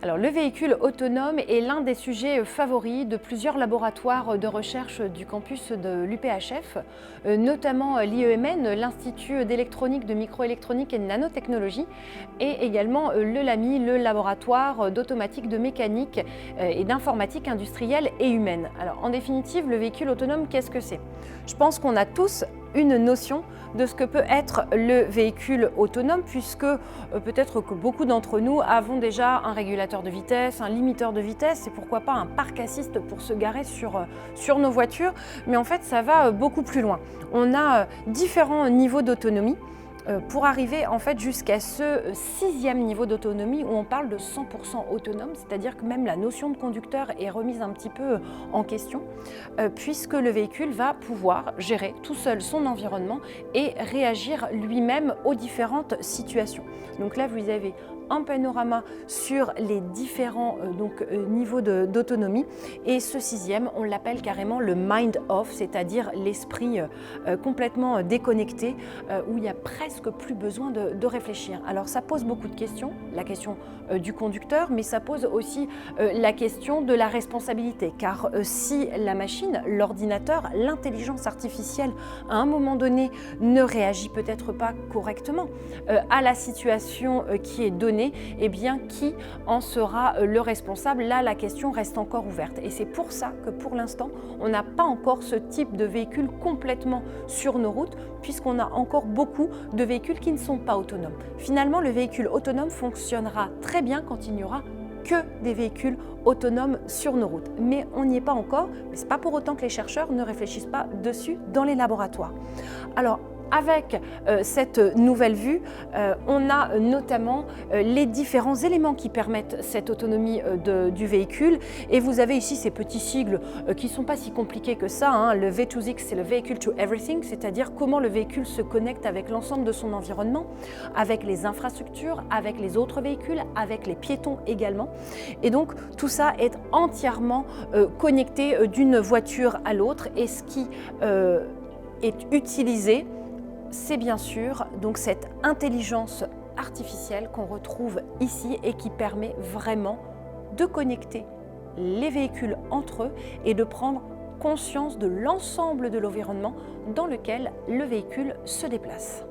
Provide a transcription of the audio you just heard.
Alors, le véhicule autonome est l'un des sujets favoris de plusieurs laboratoires de recherche du campus de l'UPHF, notamment l'IEMN, l'Institut d'électronique, de microélectronique et de nanotechnologie, et également le LAMI, le laboratoire d'automatique, de mécanique et d'informatique industrielle et humaine. Alors, en définitive, le véhicule autonome, qu'est-ce que c'est? Je pense qu'on a tous une notion de ce que peut être le véhicule autonome, puisque peut-être que beaucoup d'entre nous avons déjà un régulateur de vitesse, un limiteur de vitesse et pourquoi pas un parc assist pour se garer sur nos voitures. Mais en fait, ça va beaucoup plus loin. On a différents niveaux d'autonomie pour arriver en fait jusqu'à ce 6e niveau d'autonomie où on parle de 100% autonome, c'est-à-dire que même la notion de conducteur est remise un petit peu en question, puisque le véhicule va pouvoir gérer tout seul son environnement et réagir lui-même aux différentes situations. Donc là, vous avez un panorama sur les différents niveaux d'autonomie, et ce 6e, on l'appelle carrément le mind off, c'est-à-dire l'esprit complètement déconnecté, où il n'y a presque plus besoin de réfléchir. Alors ça pose beaucoup de questions, la question du conducteur, mais ça pose aussi la question de la responsabilité, car si la machine, l'ordinateur, l'intelligence artificielle, à un moment donné, ne réagit peut-être pas correctement à la situation qui est donnée, eh bien, qui en sera le responsable? Là, la question reste encore ouverte. Et c'est pour ça que pour l'instant, on n'a pas encore ce type de véhicule complètement sur nos routes, puisqu'on a encore beaucoup de véhicules qui ne sont pas autonomes. Finalement, le véhicule autonome fonctionnera très bien quand il n'y aura que des véhicules autonomes sur nos routes. Mais on n'y est pas encore, mais ce n'est pas pour autant que les chercheurs ne réfléchissent pas dessus dans les laboratoires. Alors, avec cette nouvelle vue, on a notamment les différents éléments qui permettent cette autonomie du véhicule. Et vous avez ici ces petits sigles qui ne sont pas si compliqués que ça, hein. Le V2X, c'est le Vehicle to Everything, c'est-à-dire comment le véhicule se connecte avec l'ensemble de son environnement, avec les infrastructures, avec les autres véhicules, avec les piétons également. Et donc tout ça est entièrement connecté d'une voiture à l'autre. Et ce qui est utilisé, c'est bien sûr donc cette intelligence artificielle qu'on retrouve ici et qui permet vraiment de connecter les véhicules entre eux et de prendre conscience de l'ensemble de l'environnement dans lequel le véhicule se déplace.